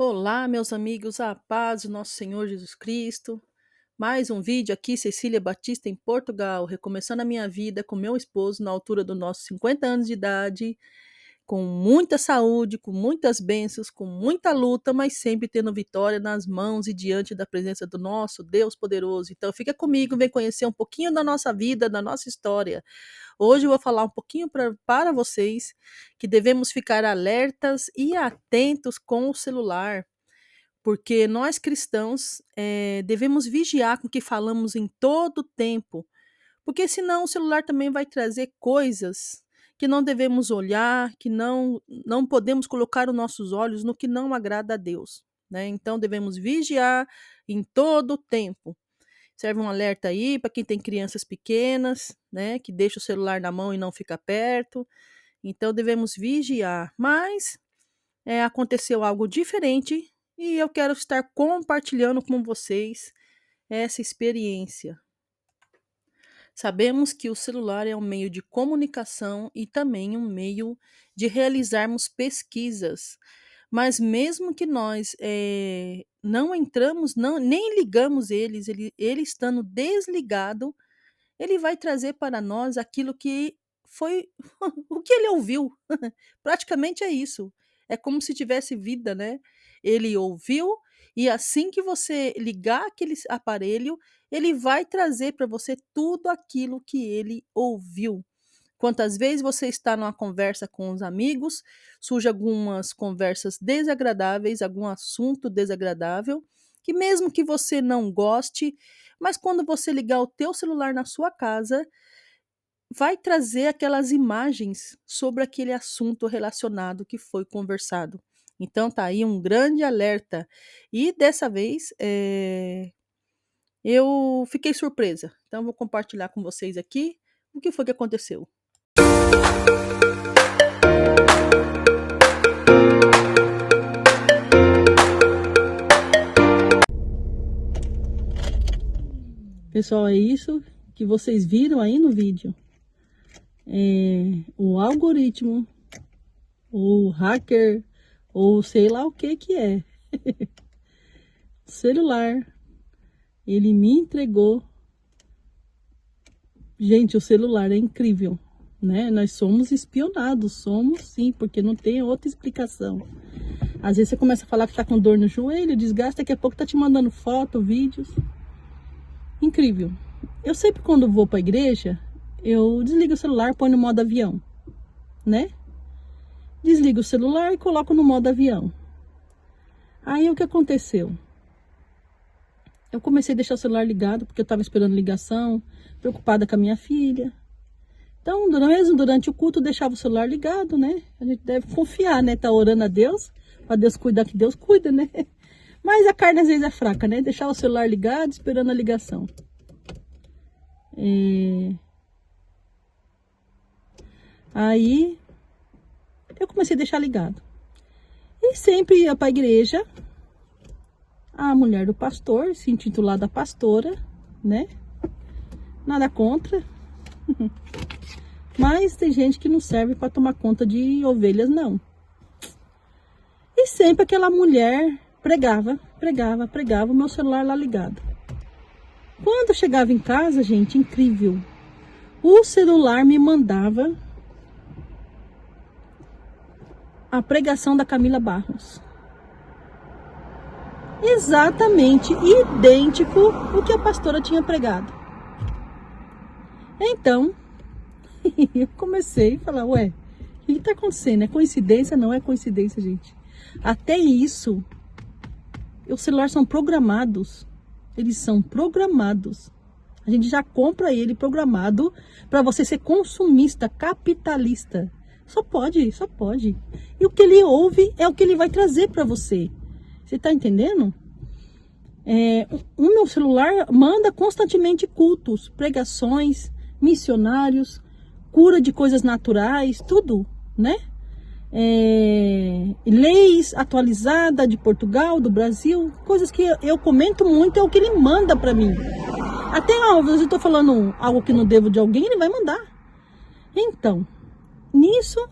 Olá, meus amigos, a paz do nosso Senhor Jesus Cristo. Mais um vídeo aqui, Cecília Batista, em Portugal, recomeçando a minha vida com meu esposo na altura dos nossos 50 anos de idade, com muita saúde, com muitas bênçãos, com muita luta, mas sempre tendo vitória nas mãos e diante da presença do nosso Deus poderoso. Então, fica comigo, vem conhecer um pouquinho da nossa vida, da nossa história. Hoje eu vou falar um pouquinho para vocês que devemos ficar alertas e atentos com o celular, porque nós cristãos, devemos vigiar com o que falamos em todo o tempo, porque senão o celular também vai trazer coisas que não devemos olhar, que não podemos colocar os nossos olhos no que não agrada a Deus, né. Então devemos vigiar em todo o tempo. Serve um alerta aí para quem tem crianças pequenas, né, que deixa o celular na mão e não fica perto, então devemos vigiar. Mas aconteceu algo diferente e eu quero estar compartilhando com vocês essa experiência. Sabemos que o celular é um meio de comunicação e também um meio de realizarmos pesquisas, mas mesmo que nós não entramos, nem ligamos ele estando desligado, ele vai trazer para nós aquilo que foi o que ele ouviu. Praticamente é isso. É como se tivesse vida, né. Ele ouviu e assim que você ligar aquele aparelho, ele vai trazer para você tudo aquilo que ele ouviu. Quantas vezes você está numa conversa com os amigos, surge algumas conversas desagradáveis, algum assunto desagradável, que mesmo que você não goste, mas quando você ligar o teu celular na sua casa, vai trazer aquelas imagens sobre aquele assunto relacionado que foi conversado. Então tá aí um grande alerta. E dessa vez, eu fiquei surpresa. Então eu vou compartilhar com vocês aqui o que foi que aconteceu. Pessoal, é isso que vocês viram aí no vídeo. O algoritmo, o hacker, ou sei lá o que é. O celular, ele me entregou. Gente, o celular é incrível, né? Nós somos espionados, somos sim, porque não tem outra explicação. Às vezes você começa a falar que tá com dor no joelho, desgasta, daqui a pouco tá te mandando foto, vídeos. Incrível. Eu sempre quando vou pra igreja, eu desligo o celular, põe no modo avião, né? Desligo o celular e coloco no modo avião. Aí o que aconteceu? Eu comecei a deixar o celular ligado, porque eu estava esperando ligação, preocupada com a minha filha. Então, mesmo durante o culto, eu deixava o celular ligado, né? A gente deve confiar, né? Tá orando a Deus, para Deus cuidar, que Deus cuida, né? Mas a carne às vezes é fraca, né? Deixar o celular ligado, esperando a ligação. Aí, eu comecei a deixar ligado. E sempre ia para a igreja, a mulher do pastor, se intitulada pastora, né? Nada contra. Mas tem gente que não serve para tomar conta de ovelhas, não. E sempre aquela mulher pregava, o meu celular lá ligado. Quando eu chegava em casa, gente, incrível. O celular me mandava a pregação da Camila Barros. Exatamente idêntico o que a pastora tinha pregado. Então, eu comecei a falar, ué, o que está acontecendo? É coincidência? Não é coincidência, gente. Até isso, os celulares são programados. Eles são programados. A gente já compra ele programado para você ser consumista, capitalista. Só pode, só pode. E o que ele ouve é o que ele vai trazer para você. Você tá entendendo? O meu celular manda constantemente cultos, pregações, missionários, cura de coisas naturais, tudo, né? Leis atualizadas de Portugal, do Brasil, coisas que eu comento muito, é o que ele manda para mim. Até às vezes eu tô falando algo que não devo de alguém, ele vai mandar. Então, nisso,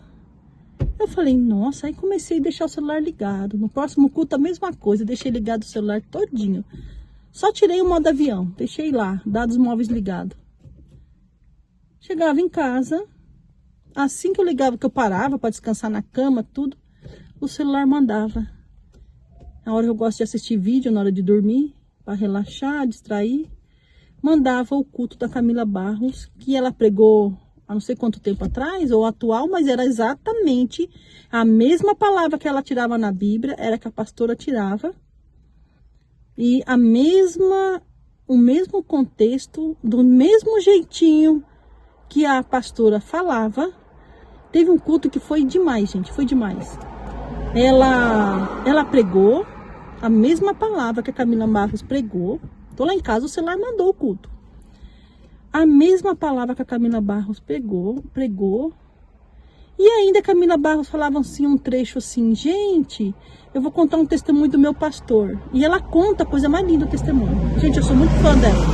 Eu falei, nossa, aí comecei a deixar o celular ligado. No próximo culto a mesma coisa, deixei ligado o celular todinho. Só tirei o modo avião, deixei lá, dados móveis ligados. Chegava em casa, assim que eu ligava, que eu parava para descansar na cama, tudo, o celular mandava. Na hora que eu gosto de assistir vídeo, na hora de dormir, para relaxar, distrair, mandava o culto da Camila Barros, que ela pregou há não sei quanto tempo atrás, ou atual, mas era exatamente a mesma palavra que ela tirava na Bíblia, era que a pastora tirava, e o mesmo contexto, do mesmo jeitinho que a pastora falava. Teve um culto que foi demais, gente, foi demais. Ela pregou a mesma palavra que a Camila Barros pregou. Tô lá em casa, o celular mandou o culto. A mesma palavra que a Camila Barros pregou. E ainda a Camila Barros falava assim, um trecho assim, gente, eu vou contar um testemunho do meu pastor. E ela conta a coisa mais linda do testemunho. Gente, eu sou muito fã dela.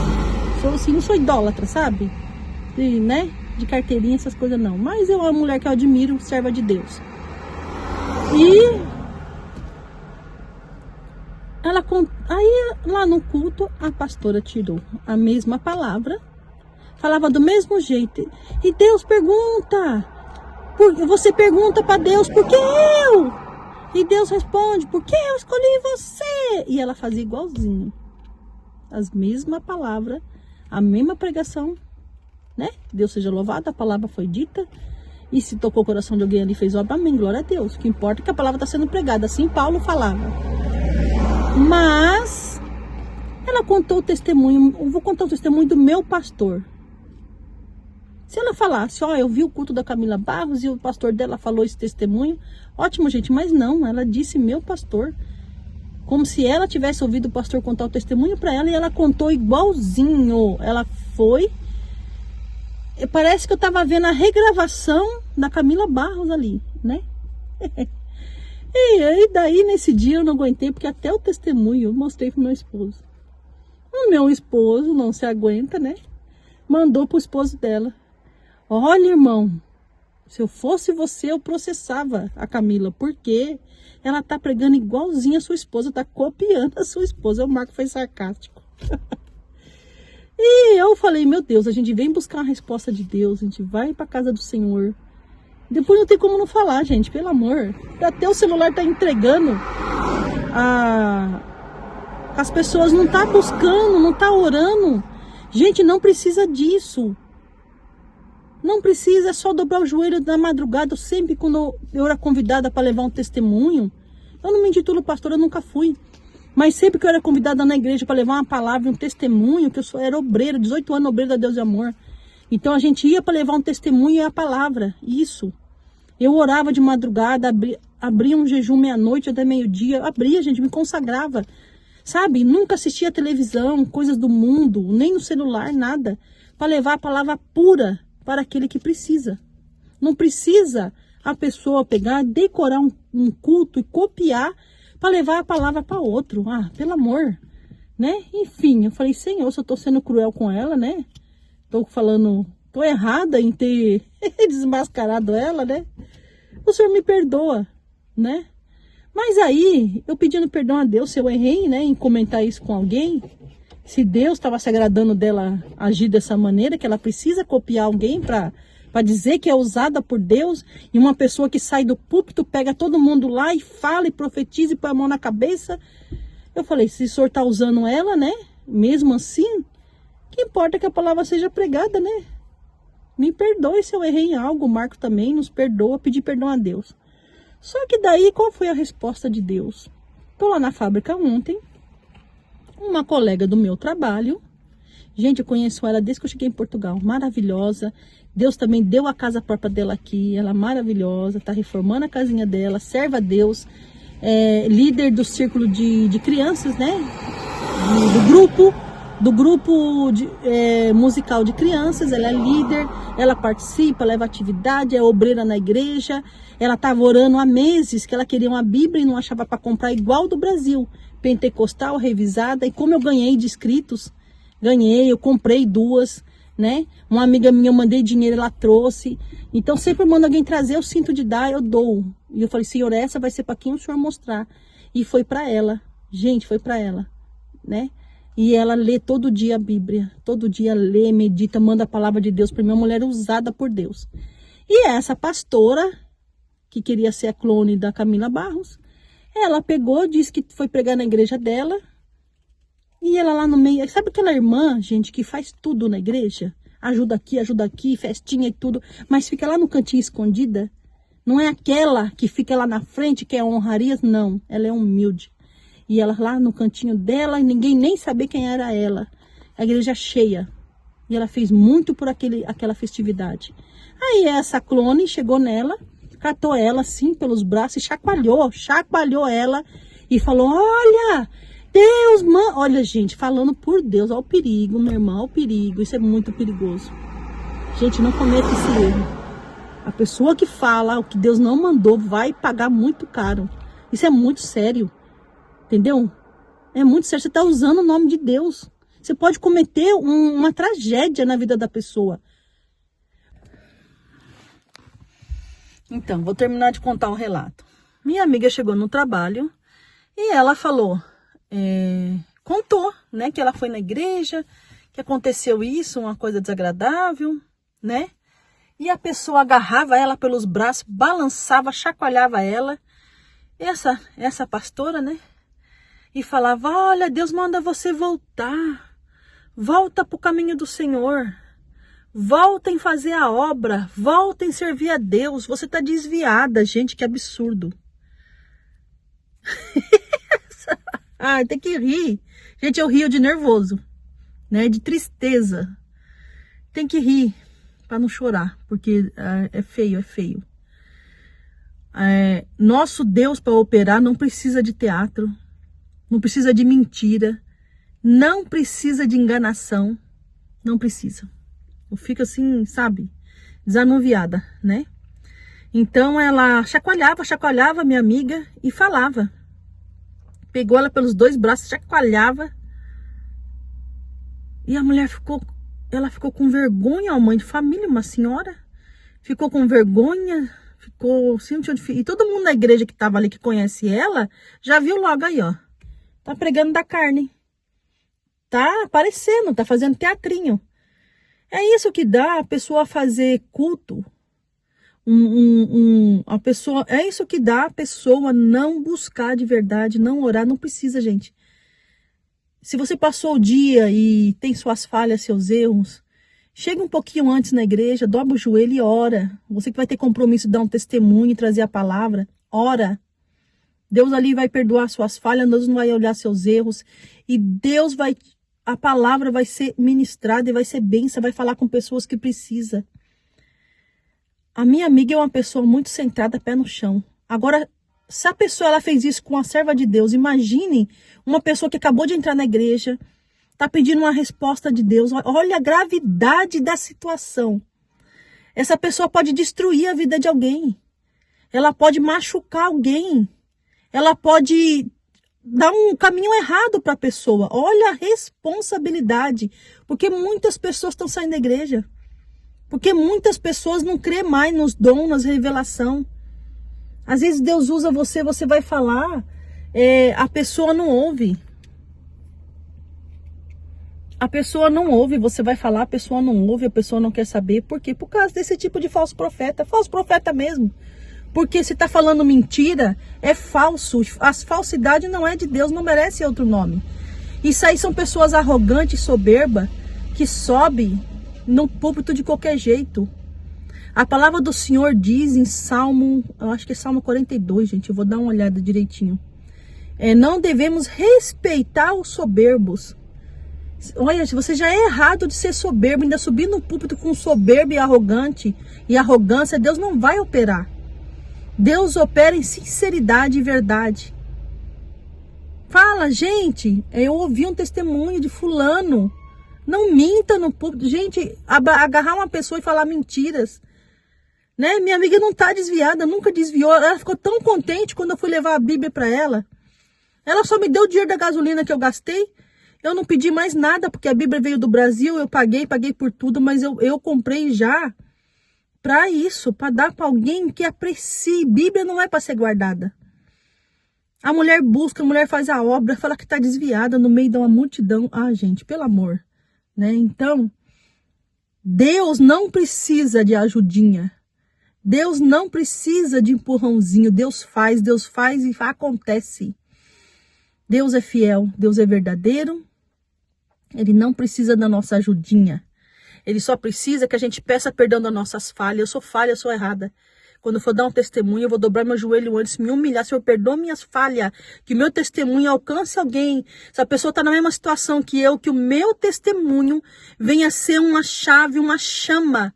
Sou assim, não sou idólatra, sabe? E, né? De carteirinha, essas coisas não. Mas é uma mulher que eu admiro, serva de Deus. E aí lá no culto, a pastora tirou a mesma palavra, falava do mesmo jeito. E Deus pergunta, você pergunta para Deus, por que eu? E Deus responde, por que eu escolhi você? E ela fazia igualzinho. As mesmas palavras, a mesma pregação, né? Deus seja louvado, a palavra foi dita. E se tocou o coração de alguém ali, fez obra, amém, glória a Deus. O que importa é que a palavra está sendo pregada, assim Paulo falava. Mas ela contou o testemunho, eu vou contar o testemunho do meu pastor. Se ela falasse, ó, eu vi o culto da Camila Barros e o pastor dela falou esse testemunho, ótimo, gente, mas não, ela disse meu pastor. Como se ela tivesse ouvido o pastor contar o testemunho para ela, e ela contou igualzinho. Ela foi... Parece que eu tava vendo a regravação da Camila Barros ali, né? E aí daí nesse dia eu não aguentei, porque até o testemunho eu mostrei pro meu esposo. O meu esposo não se aguenta, né? Mandou pro esposo dela. Olha, irmão, se eu fosse você, eu processava a Camila, porque ela tá pregando igualzinho a sua esposa, tá copiando a sua esposa. O Marco foi sarcástico. E eu falei, meu Deus, a gente vem buscar a resposta de Deus, a gente vai para casa do Senhor. Depois não tem como não falar, gente, pelo amor. Até o celular tá entregando. As pessoas não tá buscando, não tá orando. Gente, não precisa disso. Não precisa, é só dobrar o joelho na madrugada. Sempre quando eu era convidada para levar um testemunho, eu não me intitulo pastora, eu nunca fui. Mas sempre que eu era convidada na igreja para levar uma palavra, um testemunho, que eu era obreira, 18 anos obreira da Deus de Amor. Então a gente ia para levar um testemunho e a palavra, isso. Eu orava de madrugada, abria um jejum meia-noite até meio-dia, abria, gente, me consagrava. Sabe, nunca assistia televisão, coisas do mundo, nem no celular, nada. Para levar a palavra pura para aquele que precisa. Não precisa a pessoa pegar, decorar um culto e copiar para levar a palavra para outro. Ah, pelo amor, né? Enfim, eu falei, Senhor, se eu tô sendo cruel com ela, né? Tô errada em ter desmascarado ela, né? O Senhor me perdoa, né? Mas aí, eu pedindo perdão a Deus, se eu errei, né, em comentar isso com alguém, se Deus estava se agradando dela agir dessa maneira, que ela precisa copiar alguém para dizer que é usada por Deus, e uma pessoa que sai do púlpito, pega todo mundo lá e fala e profetiza e põe a mão na cabeça. Eu falei, se o Senhor está usando ela, né, mesmo assim, que importa que a palavra seja pregada, né? Me perdoe se eu errei em algo, o Marco também nos perdoa, pedir perdão a Deus. Só que daí, qual foi a resposta de Deus? Estou lá na fábrica ontem, uma colega do meu trabalho, gente, eu conheço ela desde que eu cheguei em Portugal, maravilhosa. Deus também deu a casa própria dela aqui, ela é maravilhosa, está reformando a casinha dela, serve a Deus, líder do círculo de crianças, né? Do grupo musical de crianças, ela é líder, ela participa, leva atividade, é obreira na igreja. Ela estava orando há meses que ela queria uma Bíblia e não achava para comprar igual do Brasil, pentecostal, revisada. E como eu ganhei de inscritos, eu comprei 2. né? Uma amiga minha, eu mandei dinheiro, ela trouxe. Então, sempre mando alguém trazer, eu sinto de dar, eu dou. E eu falei, Senhor, essa vai ser para quem o Senhor mostrar. E foi para ela. Gente, foi para ela, né? E ela lê todo dia a Bíblia. Todo dia lê, medita, manda a palavra de Deus para mim. Uma mulher usada por Deus. E essa pastora, que queria ser a clone da Camila Barros, ela pegou, disse que foi pregar na igreja dela. E ela lá no meio, sabe aquela irmã, gente, que faz tudo na igreja? Ajuda aqui, festinha e tudo, mas fica lá no cantinho escondida? Não é aquela que fica lá na frente, que é honraria, não. Ela é humilde. E ela lá no cantinho dela, ninguém nem sabia quem era ela. A igreja cheia. E ela fez muito por aquela festividade. Aí essa clone chegou nela, catou ela assim pelos braços e chacoalhou ela e falou, olha... Deus, mano, olha gente, falando por Deus, olha o perigo, meu irmão, olha o perigo, isso é muito perigoso. Gente, não cometa esse erro. A pessoa que fala o que Deus não mandou vai pagar muito caro. Isso é muito sério, entendeu? É muito sério, você está usando o nome de Deus. Você pode cometer uma tragédia na vida da pessoa. Então, vou terminar de contar um relato. Minha amiga chegou no trabalho e ela falou... contou, né, que ela foi na igreja, que aconteceu isso, uma coisa desagradável, né, e a pessoa agarrava ela pelos braços, balançava, chacoalhava ela, essa pastora, né, e falava, olha, Deus manda você volta pro caminho do Senhor, volta em fazer a obra, volta em servir a Deus, você tá desviada, gente, que absurdo. Ah, tem que rir. Gente, eu rio de nervoso, né? De tristeza. Tem que rir para não chorar, porque é feio, é feio. Nosso Deus para operar não precisa de teatro, não precisa de mentira, não precisa de enganação, não precisa. Eu fico assim, sabe, desanuviada, né? Então ela chacoalhava minha amiga e falava. Pegou ela pelos dois braços, chacoalhava. E a mulher ficou com vergonha, a mãe de família, uma senhora. Ficou com vergonha, ficou... E todo mundo na igreja que estava ali, que conhece ela, já viu logo aí, ó. Tá pregando da carne. Tá aparecendo, tá fazendo teatrinho. É isso que dá a pessoa fazer culto. É isso que dá a pessoa não buscar de verdade, não orar, não precisa, gente. Se você passou o dia e tem suas falhas, seus erros, chega um pouquinho antes na igreja, dobra o joelho e ora. Você que vai ter compromisso de dar um testemunho e trazer a palavra, ora. Deus ali vai perdoar suas falhas, Deus não vai olhar seus erros e a palavra vai ser ministrada e vai ser bênção, vai falar com pessoas que precisam. A minha amiga é uma pessoa muito centrada, pé no chão. Agora, se a pessoa ela fez isso com a serva de Deus, imagine uma pessoa que acabou de entrar na igreja, está pedindo uma resposta de Deus. Olha a gravidade da situação. Essa pessoa pode destruir a vida de alguém. Ela pode machucar alguém. Ela pode dar um caminho errado para a pessoa. Olha a responsabilidade. Porque muitas pessoas estão saindo da igreja. Porque muitas pessoas não crê mais nos dons, nas revelações. Às vezes Deus usa você, você vai falar, a pessoa não ouve. A pessoa não ouve, você vai falar, a pessoa não ouve, a pessoa não quer saber. Por quê? Por causa desse tipo de falso profeta mesmo. Porque se está falando mentira, é falso. A falsidade não é de Deus, não merece outro nome. Isso aí são pessoas arrogantes, soberba, que sobem no púlpito de qualquer jeito. A palavra do Senhor diz em Salmo, eu acho que é Salmo 42, gente, eu vou dar uma olhada direitinho. Não devemos respeitar os soberbos. Olha, você já é errado de ser soberbo, ainda subir no púlpito com soberbo e arrogância, Deus não vai operar. Deus opera em sinceridade e verdade. Fala, gente, eu ouvi um testemunho de fulano. Não minta no púlpito. Gente, agarrar uma pessoa e falar mentiras. Né? Minha amiga não está desviada, nunca desviou. Ela ficou tão contente quando eu fui levar a Bíblia para ela. Ela só me deu o dinheiro da gasolina que eu gastei. Eu não pedi mais nada, porque a Bíblia veio do Brasil, eu paguei por tudo, mas eu comprei já para isso, para dar para alguém que aprecie. Bíblia não é para ser guardada. A mulher busca, a mulher faz a obra, fala que está desviada no meio de uma multidão. Ah, gente, pelo amor, né? Então, Deus não precisa de ajudinha. Deus não precisa de empurrãozinho. Deus faz e acontece. Deus é fiel, Deus é verdadeiro. Ele não precisa da nossa ajudinha. Ele só precisa que a gente peça perdão das nossas falhas. Eu sou falha, eu sou errada. Quando eu for dar um testemunho, eu vou dobrar meu joelho antes, me humilhar. Senhor, perdoa minhas falhas. Que meu testemunho alcance alguém. Se a pessoa está na mesma situação que eu, que o meu testemunho venha ser uma chave, uma chama,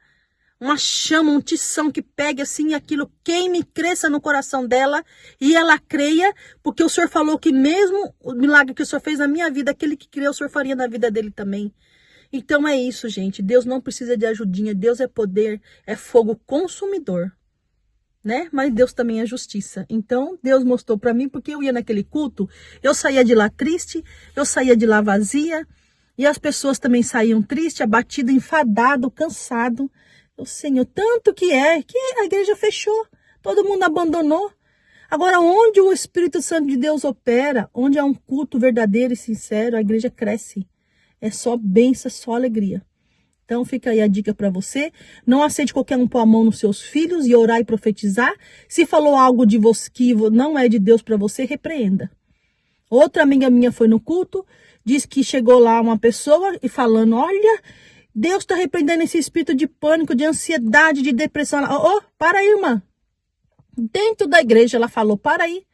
um tição que pegue assim aquilo, queime, cresça no coração dela e ela creia, porque o Senhor falou que mesmo o milagre que o Senhor fez na minha vida, aquele que creu, o Senhor faria na vida dele também. Então é isso, gente. Deus não precisa de ajudinha. Deus é poder, é fogo consumidor, né? Mas Deus também é justiça. Então Deus mostrou para mim, porque eu ia naquele culto, eu saía de lá triste, eu saía de lá vazia, e as pessoas também saíam tristes, abatidas, enfadadas, cansadas. O Senhor, tanto que a igreja fechou, todo mundo abandonou. Agora, onde o Espírito Santo de Deus opera, onde há um culto verdadeiro e sincero, a igreja cresce. É só bênção, só alegria. Então, fica aí a dica para você. Não aceite qualquer um pôr a mão nos seus filhos e orar e profetizar. Se falou algo de você que não é de Deus para você, repreenda. Outra amiga minha foi no culto, disse que chegou lá uma pessoa e falando, olha, Deus está repreendendo esse espírito de pânico, de ansiedade, de depressão. Para aí, irmã. Dentro da igreja ela falou, para aí.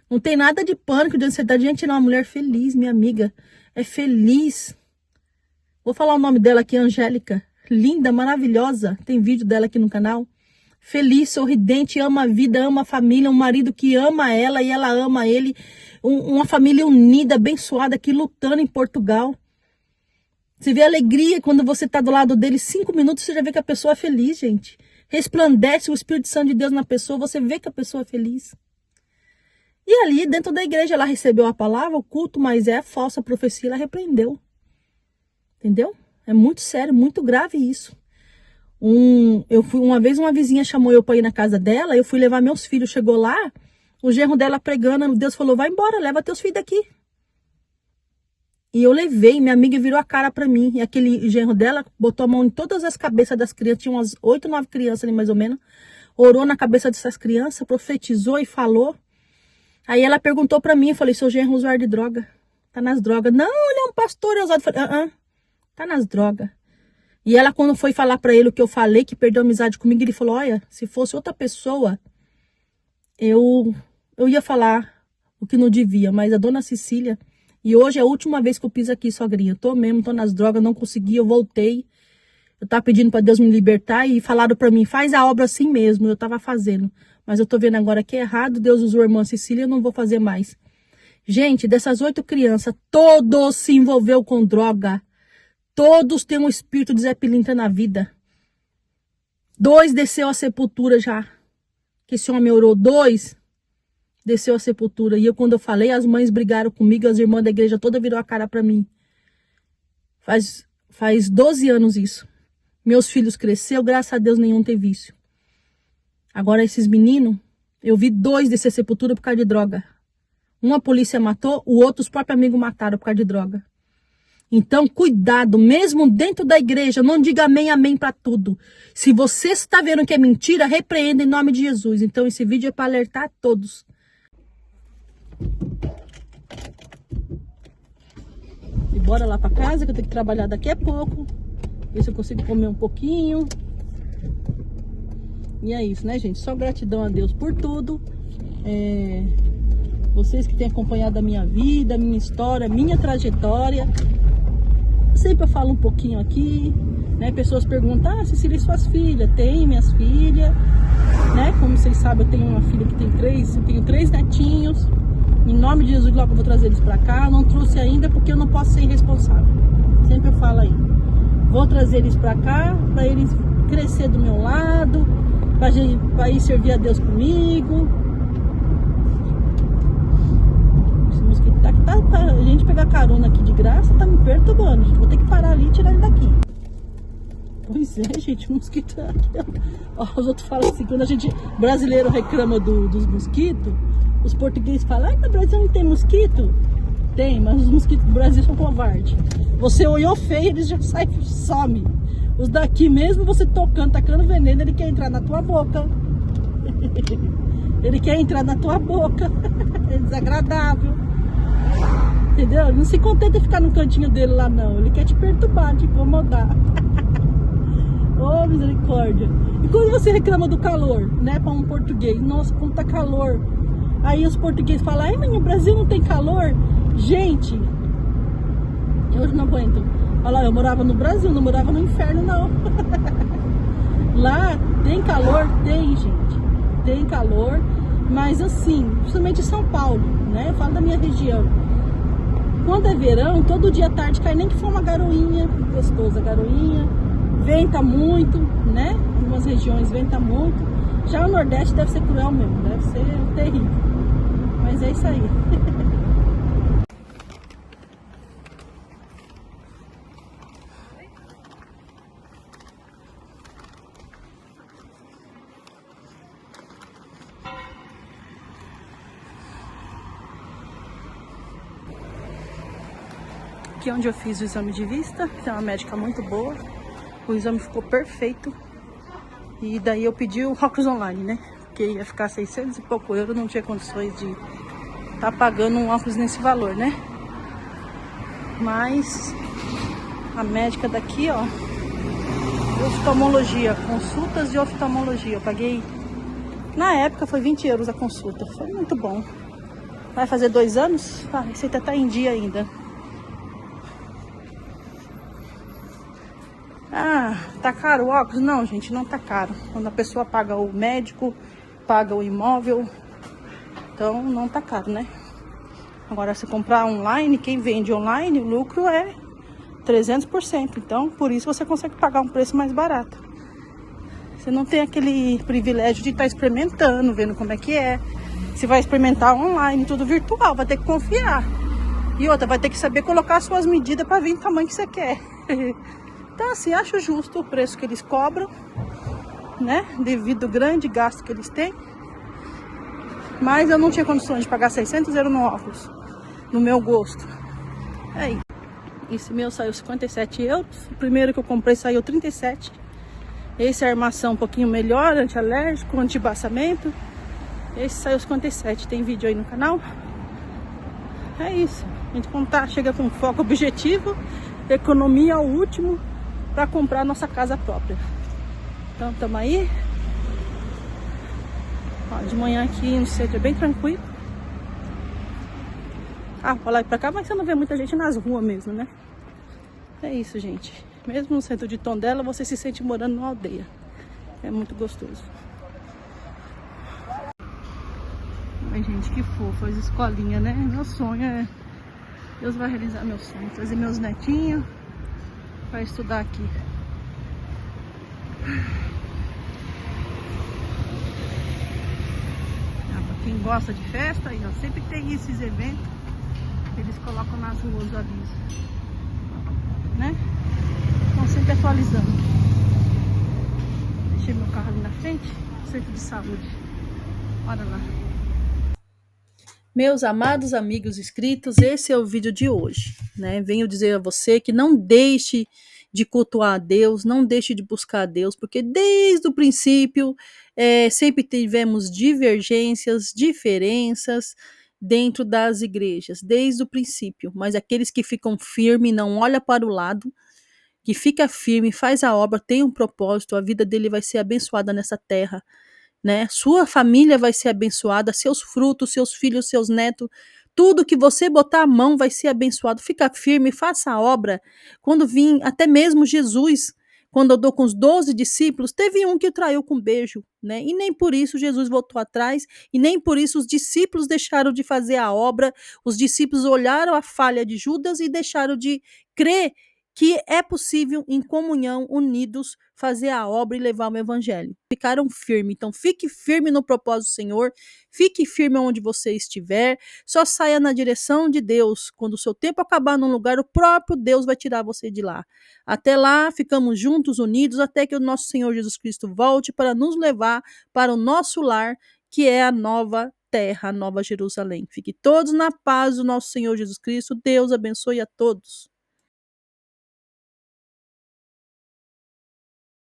Não tem nada de pânico, de ansiedade. Gente, ela é uma mulher feliz, minha amiga. É feliz. Vou falar o nome dela aqui, Angélica. Linda, maravilhosa. Tem vídeo dela aqui no canal. Feliz, sorridente, ama a vida, ama a família. Um marido que ama ela e ela ama ele. Uma família unida, abençoada aqui, lutando em Portugal. Você vê a alegria quando você está do lado dele, 5 minutos você já vê que a pessoa é feliz, gente. Resplandece o Espírito Santo de Deus na pessoa, você vê que a pessoa é feliz. E ali, dentro da igreja, ela recebeu a palavra, o culto, mas é falsa profecia, ela repreendeu. Entendeu? É muito sério, muito grave isso. Uma vez uma vizinha chamou eu para ir na casa dela, eu fui levar meus filhos, chegou lá, o genro dela pregando, Deus falou, vai embora, leva teus filhos daqui. E eu levei, minha amiga virou a cara para mim. E aquele genro dela botou a mão em todas as cabeças das crianças. Tinha umas 8, 9 crianças ali mais ou menos. Orou na cabeça dessas crianças, profetizou e falou. Aí ela perguntou para mim, eu falei, seu genro usuário de droga. Tá nas drogas. Não, ele é um pastor, é usado. Eu falei, tá nas drogas. E ela, quando foi falar para ele o que eu falei, que perdeu a amizade comigo, ele falou, olha, se fosse outra pessoa, eu ia falar o que não devia. Mas a dona Cecília... E hoje é a última vez que eu piso aqui, sogrinha. Tô nas drogas, não consegui, eu voltei. Eu tava pedindo para Deus me libertar e falaram para mim, faz a obra assim mesmo. Eu tava fazendo. Mas eu tô vendo agora que é errado, Deus usou a irmã Cecília, eu não vou fazer mais. Gente, dessas 8 crianças, todos se envolveu com droga. Todos têm um espírito de Zé Pilintra na vida. 2 desceu à sepultura já. Que esse homem orou, 2... desceu a sepultura. E quando eu falei, as mães brigaram comigo, as irmãs da igreja toda virou a cara para mim. Faz 12 anos isso. Meus filhos cresceram, graças a Deus nenhum tem vício. Agora esses meninos, eu vi 2 descer a sepultura por causa de droga. Um a polícia matou, o outro os próprios amigos mataram por causa de droga. Então, cuidado, mesmo dentro da igreja, não diga amém, amém para tudo. Se você está vendo que é mentira, repreenda em nome de Jesus. Então, esse vídeo é para alertar a todos. E bora lá para casa, que eu tenho que trabalhar daqui a pouco. Ver se eu consigo comer um pouquinho. E é isso, né, gente? Só gratidão a Deus por tudo. Vocês que têm acompanhado a minha vida, a minha história, a minha trajetória. Sempre eu falo um pouquinho aqui, né? Pessoas perguntam, Cecília, e suas filhas? Tem minhas filhas, né? Como vocês sabem, eu tenho uma filha que tem 3, eu tenho 3 netinhos. Em nome de Jesus, logo eu vou trazer eles pra cá. Não trouxe ainda porque eu não posso ser irresponsável. Sempre eu falo aí. Vou trazer eles pra cá, pra eles crescer do meu lado, pra ir servir a Deus comigo. Esse mosquito tá a gente pegar carona aqui de graça, tá me perturbando, gente. Vou ter que parar ali e tirar ele daqui. Pois é, gente, o mosquito aqui, ó. Os outros falam assim, quando a gente brasileiro reclama dos mosquitos, os portugueses falam, ai, no Brasil não tem mosquito? Tem, mas os mosquitos do Brasil são covardes. Você olhou feio, eles já saem, some. Os daqui mesmo, você tocando, tacando veneno, ele quer entrar na tua boca. Ele quer entrar na tua boca. É desagradável. Entendeu? Ele não se contenta de ficar no cantinho dele lá, não. Ele quer te perturbar, te incomodar. Oh, misericórdia. E quando você reclama do calor, né, para um português, nossa, como tá calor. Aí os portugueses falam, ai, mas no Brasil não tem calor. Gente, eu não aguento. Olha lá, eu morava no Brasil, não morava no inferno, não. Lá tem calor? Tem, gente. Tem calor, mas assim, principalmente em São Paulo, né? Eu falo da minha região. Quando é verão, todo dia à tarde cai, nem que for uma garoinha, gostosa garoinha. Venta muito, né? Em algumas regiões venta muito. Já o Nordeste deve ser cruel mesmo, deve ser terrível. Mas é isso aí. Aqui é onde eu fiz o exame de vista, tem uma médica muito boa. O exame ficou perfeito. E daí eu pedi o óculos online, né? Porque ia ficar 600 e pouco euros, não tinha condições de estar pagando um óculos nesse valor, né? Mas a médica daqui, ó, oftalmologia, consultas de oftalmologia. Eu paguei, na época foi 20 euros a consulta, foi muito bom. Vai fazer 2 anos? A receita tá em dia ainda. Ah, tá caro o óculos? Não, gente, não tá caro. Quando a pessoa paga o médico, paga o imóvel, então não tá caro, né? Agora, se comprar online, quem vende online, o lucro é 300%. Então, por isso você consegue pagar um preço mais barato. Você não tem aquele privilégio de estar experimentando, vendo como é que é. Você vai experimentar online, tudo virtual, vai ter que confiar. E outra, vai ter que saber colocar suas medidas para vir o tamanho que você quer. Então, assim, acho justo o preço que eles cobram, né? Devido ao grande gasto que eles têm. Mas eu não tinha condições de pagar 600 euros no óculos, no meu gosto. Aí, esse meu saiu 57 euros. O primeiro que eu comprei saiu 37. Esse é a armação um pouquinho melhor, anti-alérgico, anti-embaçamento. Esse saiu 57. Tem vídeo aí no canal. É isso. A gente contar, chega com foco objetivo, economia ao último, para comprar nossa casa própria. Então, estamos aí. Ó, de manhã aqui no centro é bem tranquilo. Ah, pra lá e pra cá, mas você não vê muita gente nas ruas mesmo, né? É isso, gente. Mesmo no centro de Tondela, você se sente morando numa aldeia. É muito gostoso. Ai, gente, que fofo, as escolinhas, né? Meu sonho é... Deus vai realizar meu sonho. Trazer meus netinhos para estudar aqui. Pra quem gosta de festa, aí, ó, sempre tem esses eventos. Eles colocam nas ruas os avisos, né? Estão sempre atualizando. Deixei meu carro ali na frente, centro de saúde. Bora lá. Meus amados amigos inscritos, esse é o vídeo de hoje, né? Venho dizer a você que não deixe de cultuar a Deus, não deixe de buscar a Deus, porque desde o princípio sempre tivemos divergências, diferenças dentro das igrejas, desde o princípio. Mas aqueles que ficam firmes, não olham para o lado, que fica firme, faz a obra, tem um propósito, a vida dele vai ser abençoada nessa terra, né? Sua família vai ser abençoada, seus frutos, seus filhos, seus netos, tudo que você botar a mão vai ser abençoado. Fica firme, faça a obra. Quando vim, até mesmo Jesus, quando andou com os 12 discípulos, teve um que traiu com beijo, né? E nem por isso Jesus voltou atrás, e nem por isso os discípulos deixaram de fazer a obra. Os discípulos olharam a falha de Judas e deixaram de crer que é possível, em comunhão, unidos, fazer a obra e levar o evangelho. Ficaram firmes. Então, fique firme no propósito do Senhor, fique firme onde você estiver, só saia na direção de Deus. Quando o seu tempo acabar num lugar, o próprio Deus vai tirar você de lá. Até lá, ficamos juntos, unidos, até que o nosso Senhor Jesus Cristo volte para nos levar para o nosso lar, que é a nova terra, a nova Jerusalém. Fique todos na paz do nosso Senhor Jesus Cristo. Deus abençoe a todos.